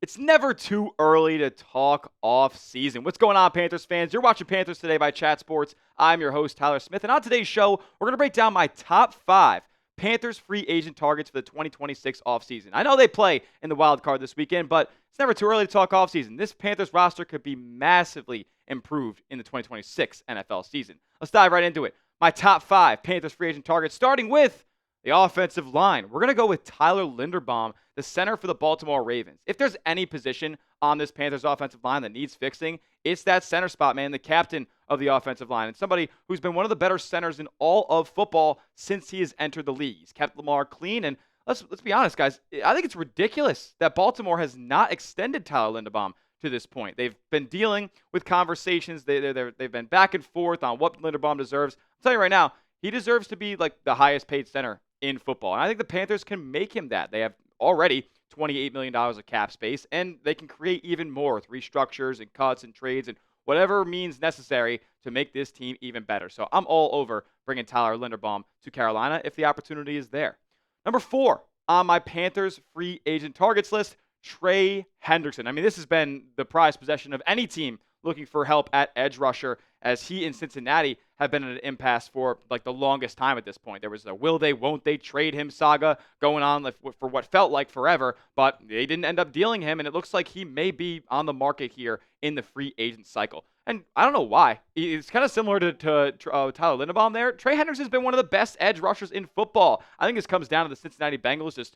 It's never too early to talk off season. What's going on, Panthers fans? You're watching Panthers Today by Chat Sports. I'm your host, Tyler Smith, and on today's show, we're going to break down my top 5 Panthers free agent targets for the 2026 offseason. I know they play in the Wild Card this weekend, but it's never too early to talk offseason. This Panthers roster could be massively improved in the 2026 NFL season. Let's dive right into it. My top 5 Panthers free agent targets, starting with the offensive line. We're going to go with Tyler Linderbaum, the center for the Baltimore Ravens. If there's any position on this Panthers offensive line that needs fixing, it's that center spot, man, the captain of the offensive line, and somebody who's been one of the better centers in all of football since he has entered the league. He's kept Lamar clean, and let's be honest, guys. I think it's ridiculous that Baltimore has not extended Tyler Linderbaum to this point. They've been dealing with conversations. They've been back and forth on what Linderbaum deserves. I'm telling you right now, he deserves to be like the highest paid center in football. And I think the Panthers can make him that. They have already $28 million of cap space, and they can create even more with restructures and cuts and trades and whatever means necessary to make this team even better. So I'm all over bringing Tyler Linderbaum to Carolina if the opportunity is there. Number 4 on my Panthers free agent targets list, Trey Hendrickson. I mean, this has been the prized possession of any team looking for help at edge rusher, as he and Cincinnati have been in an impasse for like the longest time at this point. There was a will they, won't they trade him saga going on for what felt like forever, but they didn't end up dealing him, and it looks like he may be on the market here in the free agent cycle. And I don't know why. It's kind of similar to Tyler Linderbaum there. Trey Hendrickson's been one of the best edge rushers in football. I think this comes down to the Cincinnati Bengals just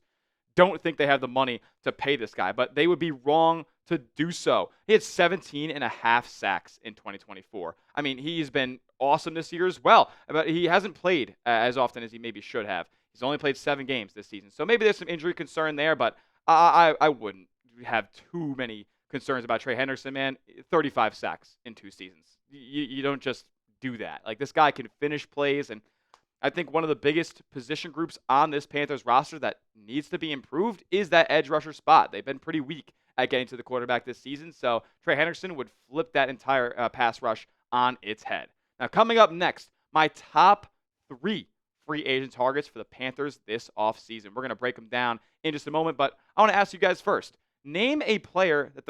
don't think they have the money to pay this guy, but they would be wrong to do so. He had 17 and a half sacks in 2024. I mean, he's been awesome this year as well, but he hasn't played as often as he maybe should have. He's only played 7 games this season, so maybe there's some injury concern there, but I wouldn't have too many concerns about Trey Hendrickson, man. 35 sacks in 2 seasons. You don't just do that. Like, this guy can finish plays, and I think one of the biggest position groups on this Panthers roster that needs to be improved is that edge rusher spot. They've been pretty weak at getting to the quarterback this season, so Trey Hendrickson would flip that entire pass rush on its head. Now, coming up next, my top 3 free agent targets for the Panthers this offseason. We're going to break them down in just a moment, but I want to ask you guys first. Name a player that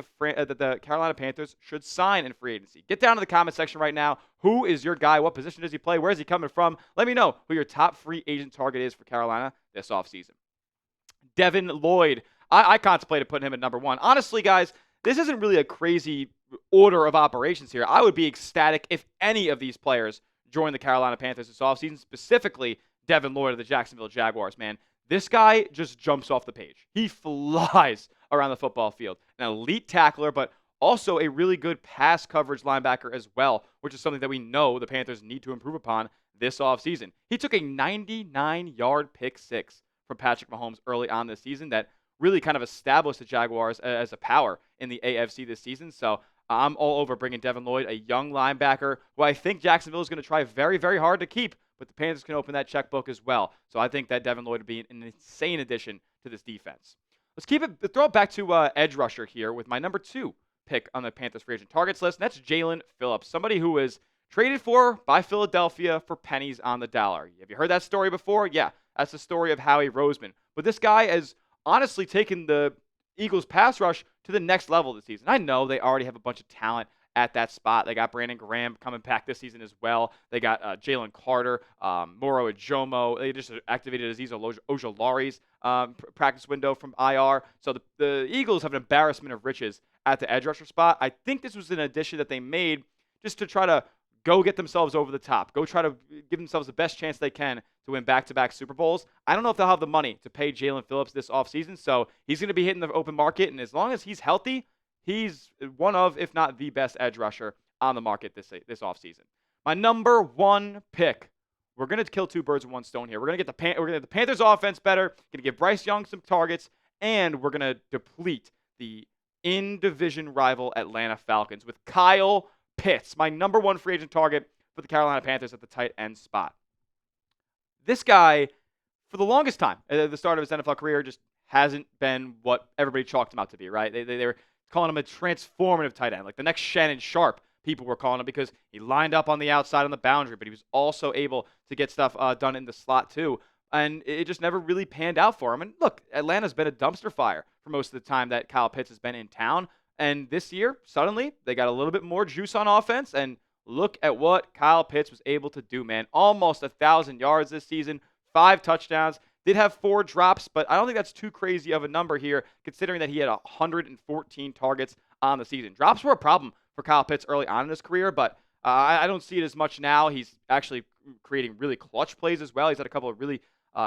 the Carolina Panthers should sign in free agency. Get down to the comment section right now. Who is your guy? What position does he play? Where is he coming from? Let me know who your top free agent target is for Carolina this offseason. Devin Lloyd. I contemplated putting him at number 1. Honestly, guys, this isn't really a crazy order of operations here. I would be ecstatic if any of these players joined the Carolina Panthers this offseason, specifically Devin Lloyd of the Jacksonville Jaguars, man. This guy just jumps off the page. He flies around the football field. An elite tackler, but also a really good pass coverage linebacker as well, which is something that we know the Panthers need to improve upon this offseason. He took a 99-yard pick 6 from Patrick Mahomes early on this season that really kind of established the Jaguars as a power in the AFC this season. So I'm all over bringing Devin Lloyd, a young linebacker who I think Jacksonville is going to try very, very hard to keep, but the Panthers can open that checkbook as well. So I think that Devin Lloyd would be an insane addition to this defense. Let's throw it back to edge rusher here with my number 2 pick on the Panthers free agent targets list, and that's Jaelan Phillips, somebody who was traded for by Philadelphia for pennies on the dollar. Have you heard that story before? Yeah, that's the story of Howie Roseman. But this guy has honestly taken the Eagles pass rush to the next level this season. I know they already have a bunch of talent at that spot. They got Brandon Graham coming back this season as well. They got Jalen Carter, Moro Ajomo. They just activated Aziz Ojolari's practice window from IR. So the Eagles have an embarrassment of riches at the edge rusher spot. I think this was an addition that they made just to try to go get themselves over the top. Go try to give themselves the best chance they can to win back-to-back Super Bowls. I don't know if they'll have the money to pay Jaelan Phillips this offseason, so he's going to be hitting the open market, and as long as he's healthy, he's one of, if not the best edge rusher on the market this offseason. My number 1 pick. We're going to kill 2 birds with 1 stone here. We're going to get the Panthers offense better, going to give Bryce Young some targets, and we're going to deplete the in-division rival Atlanta Falcons with Kyle Pitts, my number 1 free agent target for the Carolina Panthers at the tight end spot. This guy, for the longest time, at the start of his NFL career, just hasn't been what everybody chalked him out to be, right? They were calling him a transformative tight end, like the next Shannon Sharp, people were calling him, because he lined up on the outside on the boundary, but he was also able to get stuff done in the slot too. and it just never really panned out for him. And look, Atlanta's been a dumpster fire for most of the time that Kyle Pitts has been in town. And this year, suddenly, they got a little bit more juice on offense, and look at what Kyle Pitts was able to do, man. Almost 1,000 yards this season, 5 touchdowns. Did have 4 drops, but I don't think that's too crazy of a number here, considering that he had 114 targets on the season. Drops were a problem for Kyle Pitts early on in his career, but I don't see it as much now. He's actually creating really clutch plays as well. He's had a couple of really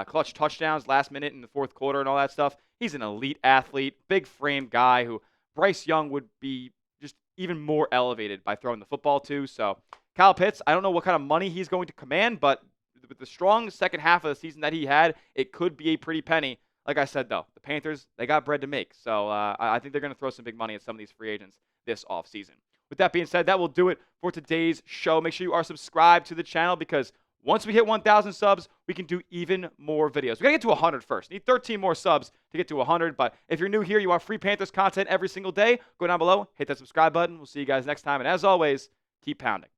clutch touchdowns last minute in the fourth quarter and all that stuff. He's an elite athlete, big frame guy who Bryce Young would be just even more elevated by throwing the football to. So Kyle Pitts, I don't know what kind of money he's going to command, but with the strong second half of the season that he had, it could be a pretty penny. Like I said, though, the Panthers, they got bread to make. So I think they're going to throw some big money at some of these free agents this offseason. With that being said, that will do it for today's show. Make sure you are subscribed to the channel because once we hit 1,000 subs, we can do even more videos. We got to get to 100 first. Need 13 more subs to get to 100. But if you're new here, you want free Panthers content every single day, go down below, hit that subscribe button. We'll see you guys next time. And as always, keep pounding.